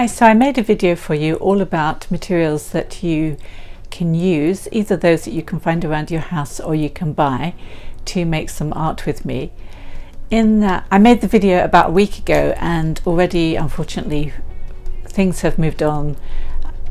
Hi, so I made a video for you all about materials that you can use, either those that you can find around your house or you can buy to make some art with me. I made the video about a week ago, and already unfortunately things have moved on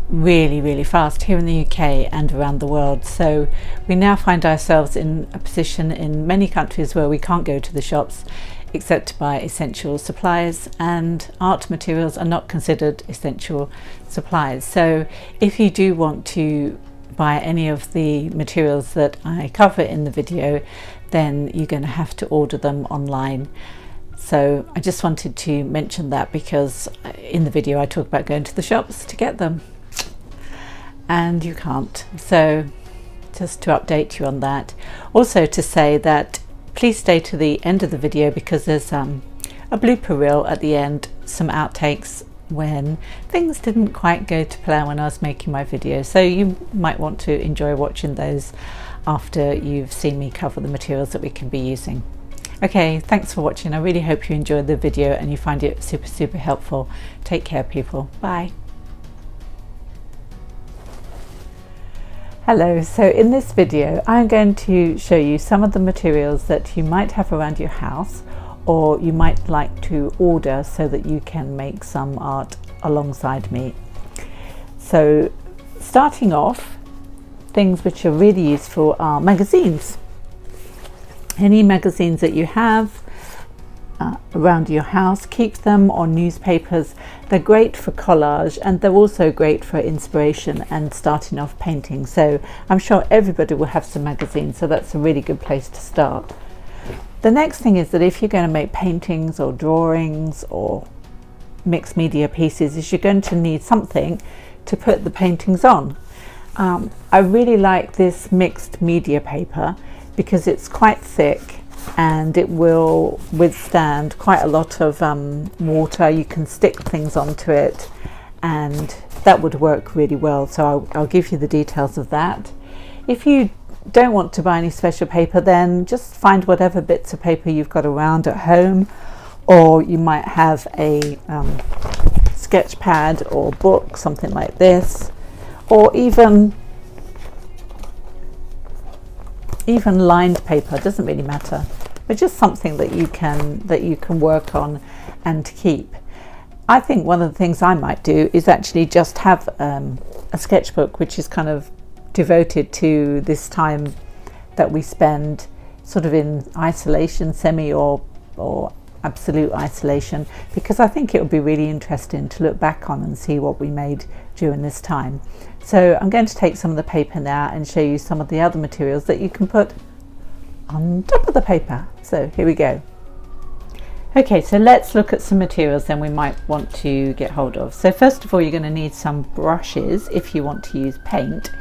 really fast here in the UK and around the world. So we now find ourselves in a position in many countries where we can't go to the shops except to buy essential supplies, and art materials are not considered essential supplies. So if you do want to buy any of the materials that I cover in the video, then you're going to have to order them online. So I just wanted to mention that, because in the video I talk about going to the shops to get them and you can't. So just to update you on that. Also to say that please stay to the end of the video, because there's a blooper reel at the end, some outtakes when things didn't quite go to plan when I was making my video. So you might want to enjoy watching those after you've seen me cover the materials that we can be using. Okay, thanks for watching. I really hope you enjoyed the video and you find it super helpful. Take care, people. Bye. Hello, so in this video I'm going to show you some of the materials that you might have around your house, or you might like to order so that you can make some art alongside me. So starting off, things which are really useful are magazines. Any magazines that you have around your house, keep them, on newspapers. They're great for collage, and they're also great for inspiration and starting off painting. So I'm sure everybody will have some magazines, so that's a really good place to start. The next thing is that if you're going to make paintings or drawings or mixed media pieces, is you're going to need something to put the paintings on. I really like this mixed media paper because it's quite thick and it will withstand quite a lot of water. You can stick things onto it and that would work really well. So I'll give you the details of that. If you don't want to buy any special paper, then just find whatever bits of paper you've got around at home, or you might have a sketch pad or book, something like this, or even lined paper, doesn't really matter, but just something that you can work on and keep. I think one of the things I might do is actually just have a sketchbook which is kind of devoted to this time that we spend sort of in isolation, semi or absolute isolation, because I think it would be really interesting to look back on and see what we made during this time. So I'm going to take some of the paper now and show you some of the other materials that you can put on top of the paper. So here we go. Okay, so let's look at some materials then we might want to get hold of. So first of all, you're going to need some brushes if you want to use paint,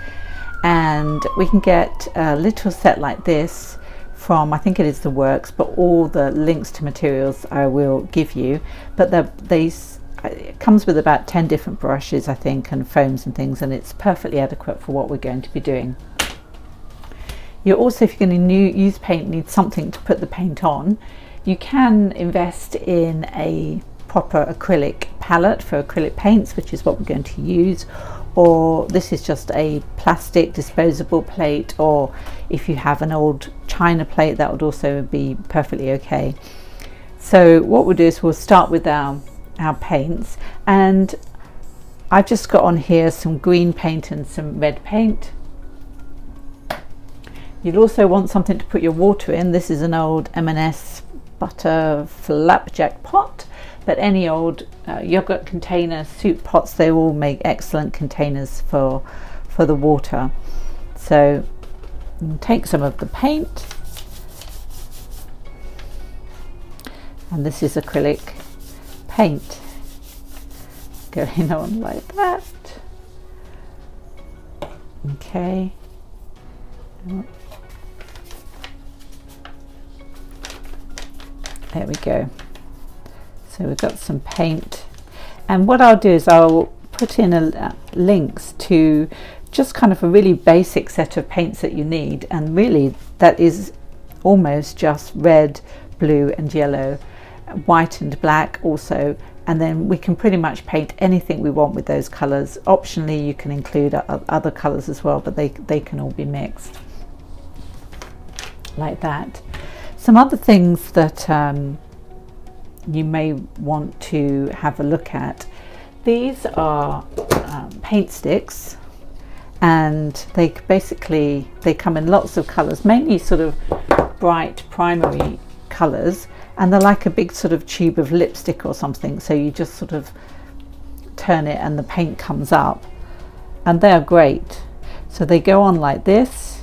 and we can get a little set like this from, I think it is The Works, but all the links to materials I will give you. But it comes with about 10 different brushes, I think, and foams and things, and it's perfectly adequate for what we're going to be doing. You also, if you're going to use paint, need something to put the paint on. You can invest in a proper acrylic palette for acrylic paints, which is what we're going to use, or this is just a plastic disposable plate, or if you have an old china plate, that would also be perfectly okay. So what we'll do is we'll start with our paints, and I've just got on here some green paint and some red paint. You'll also want something to put your water in. This is an old M&S butter flapjack pot, but any old yogurt container, soup pots, they all make excellent containers for the water. So take some of the paint, and this is acrylic paint going on like that. Okay. There we go. So we've got some paint, and what I'll do is I'll put in links to just kind of a really basic set of paints that you need, and really that is almost just red, blue and yellow. white and black also, and then we can pretty much paint anything we want with those colours. Optionally you can include other colours as well, but they can all be mixed like that. Some other things that you may want to have a look at, these are paint sticks, and they come in lots of colours, mainly sort of bright primary colours, and they're like a big sort of tube of lipstick or something, so you just sort of turn it and the paint comes up, and they're great. So they go on like this,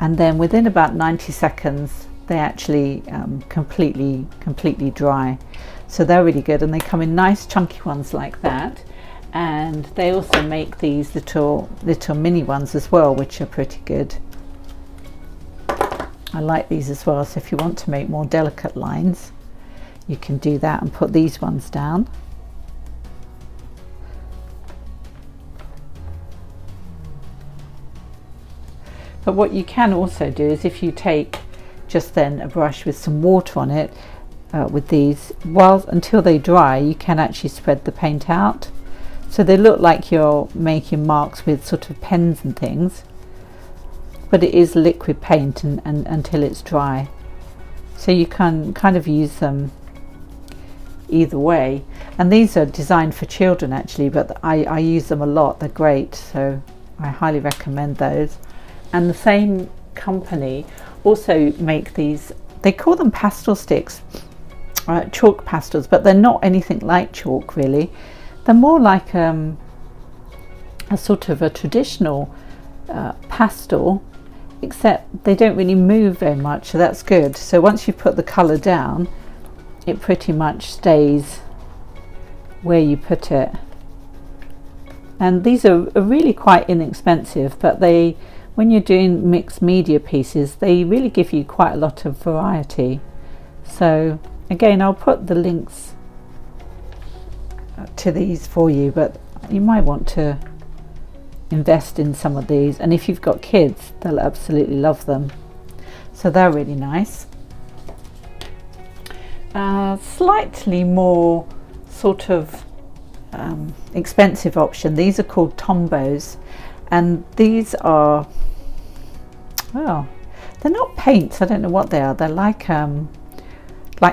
and then within about 90 seconds they actually completely dry. So they're really good, and they come in nice chunky ones like that. And they also make these little mini ones as well, which are pretty good. I like these as well, so if you want to make more delicate lines you can do that and put these ones down. But what you can also do is, if you take just then a brush with some water on it, with these, until they dry, you can actually spread the paint out, so they look like you're making marks with sort of pens and things, but it is liquid paint and until it's dry. So you can kind of use them either way, and these are designed for children actually, but I use them a lot. They're great, so I highly recommend those. And the same company also make these, they call them pastel sticks, chalk pastels, but they're not anything like chalk really. They're more like a sort of a traditional pastel, except they don't really move very much, so that's good. So once you put the colour down, it pretty much stays where you put it. And these are really quite inexpensive, but when you're doing mixed media pieces, they really give you quite a lot of variety. So again, I'll put the links to these for you, but you might want to invest in some of these, and if you've got kids they'll absolutely love them. So they're really nice. Slightly more sort of expensive option, these are called Tombos, and these are, well, they're not paints, I don't know what they are. They're like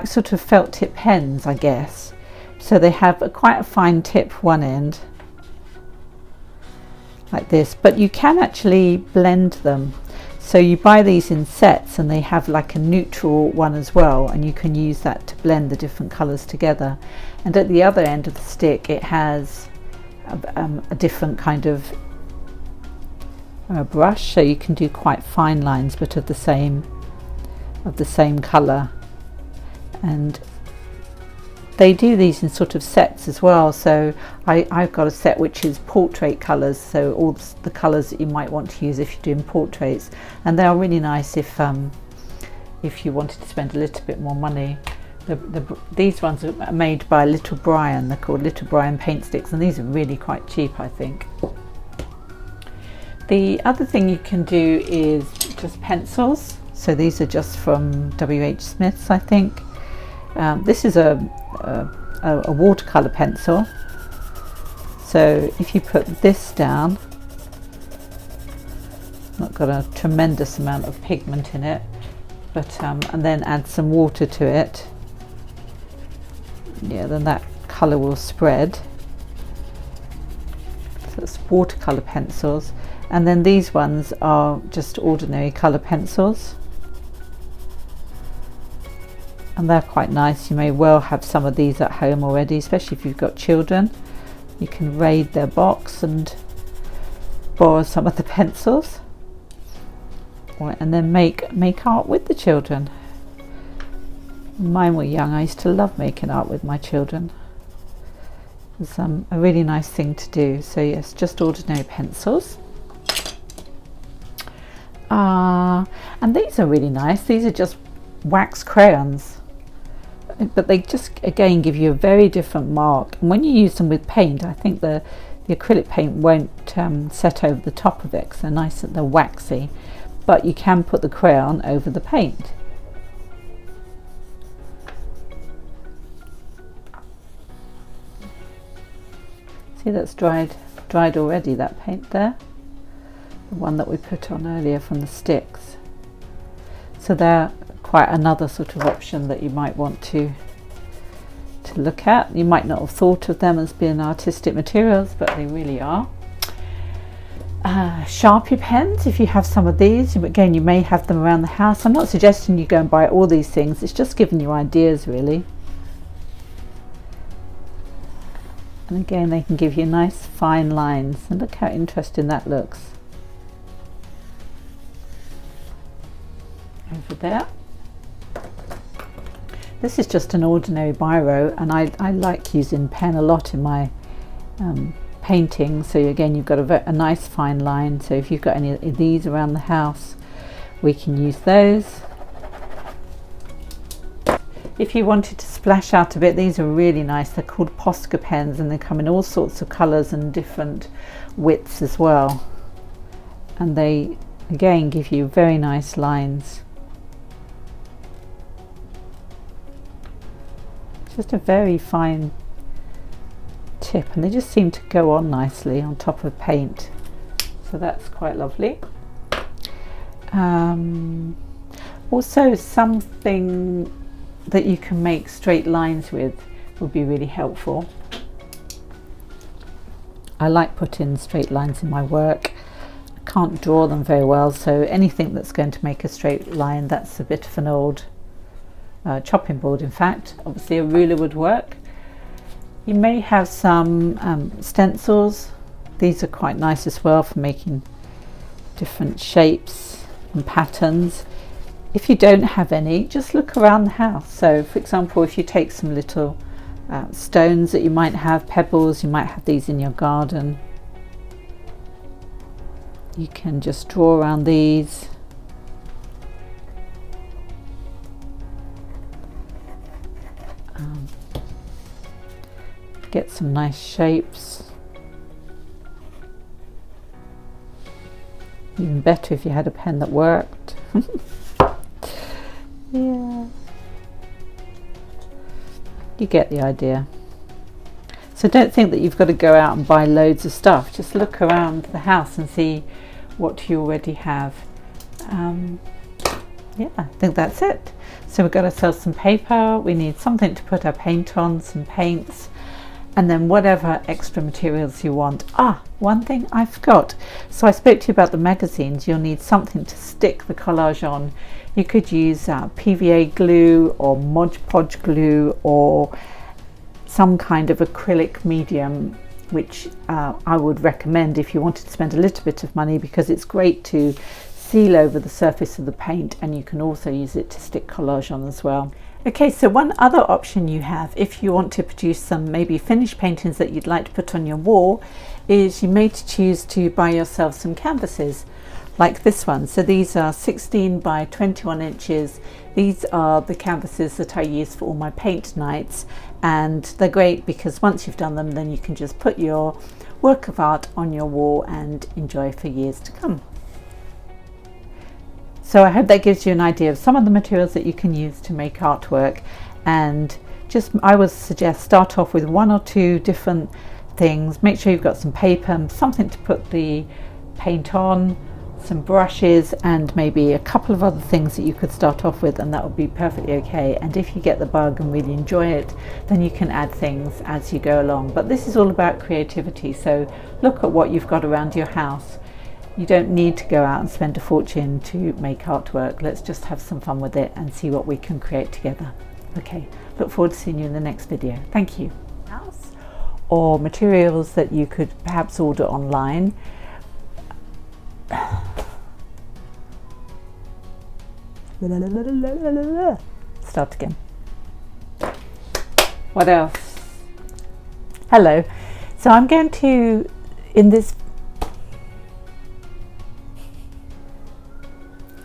sort of felt tip pens, I guess. So they have quite a fine tip one end like this, but you can actually blend them. So you buy these in sets, and they have like a neutral one as well, and you can use that to blend the different colors together. And at the other end of the stick it has a different kind of brush, so you can do quite fine lines but of the same color. And they do these in sort of sets as well, so I've got a set which is portrait colours, so all the colours that you might want to use if you're doing portraits, and they are really nice if you wanted to spend a little bit more money. These ones are made by Little Brian, they're called Little Brian paint sticks, and these are really quite cheap, I think. The other thing you can do is just pencils, so these are just from W.H. Smith's, I think. This is a watercolour pencil, so if you put this down, not got a tremendous amount of pigment in it, but and then add some water to it, yeah, then that colour will spread. So it's watercolour pencils, and then these ones are just ordinary colour pencils, and they're quite nice. You may well have some of these at home already, especially if you've got children. You can raid their box and borrow some of the pencils, and then make art with the children. When mine were young, I used to love making art with my children. It was a really nice thing to do. So yes, just ordinary pencils. And these are really nice. These are just wax crayons, but they just again give you a very different mark, and when you use them with paint, I think the acrylic paint won't set over the top of it because they're nice, they're waxy, but you can put the crayon over the paint. See, that's dried already, that paint there, the one that we put on earlier from the sticks. So they're quite another sort of option that you might want to look at. You might not have thought of them as being artistic materials, but they really are. Sharpie pens, if you have some of these, again, you may have them around the house. I'm not suggesting you go and buy all these things, it's just giving you ideas really. And again, they can give you nice fine lines, and look how interesting that looks over there. This is just an ordinary biro, and I like using pen a lot in my painting. So again, you've got a nice fine line, so if you've got any of these around the house, we can use those. If you wanted to splash out a bit, these are really nice. They're called Posca pens, and they come in all sorts of colours and different widths as well, and they again give you very nice lines. Just a very fine tip, and they just seem to go on nicely on top of paint, so that's quite lovely. Also, something that you can make straight lines with would be really helpful. I like putting straight lines in my work. I can't draw them very well, so anything that's going to make a straight line, that's a bit of an old chopping board. In fact, obviously a ruler would work. You may have some stencils. These are quite nice as well for making different shapes and patterns. If you don't have any, just look around the house. So for example, if you take some little stones that you might have, pebbles, you might have these in your garden, you can just draw around these. Get some nice shapes. Even better if you had a pen that worked. Yeah, you get the idea. So don't think that you've got to go out and buy loads of stuff. Just look around the house and see what you already have. Yeah, I think that's it. So we've got ourselves some paper, we need something to put our paint on, some paints, and then whatever extra materials you want. One thing I forgot. So I spoke to you about the magazines. You'll need something to stick the collage on. You could use PVA glue or Mod Podge glue or some kind of acrylic medium, which I would recommend if you wanted to spend a little bit of money, because it's great to seal over the surface of the paint, and you can also use it to stick collage on as well. Okay, so one other option you have if you want to produce some maybe finished paintings that you'd like to put on your wall is you may choose to buy yourself some canvases like this one. So these are 16 by 21 inches. These are the canvases that I use for all my paint nights, and they're great because once you've done them, then you can just put your work of art on your wall and enjoy for years to come. So I hope that gives you an idea of some of the materials that you can use to make artwork, and I would suggest start off with one or two different things. Make sure you've got some paper, something to put the paint on, some brushes, and maybe a couple of other things that you could start off with, and that would be perfectly okay. And if you get the bug and really enjoy it, then you can add things as you go along. But this is all about creativity, so look at what you've got around your house. You don't need to go out and spend a fortune to make artwork. Let's just have some fun with it and see what we can create together. Okay, look forward to seeing you in the next video. Thank you. Or materials that you could perhaps order online. Start again. What else? Hello. So I'm going to, in this,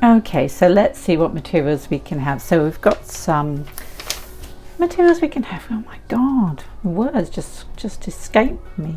okay, so let's see what materials we can have. So we've got some materials we can have. Oh my God, words just escaped me.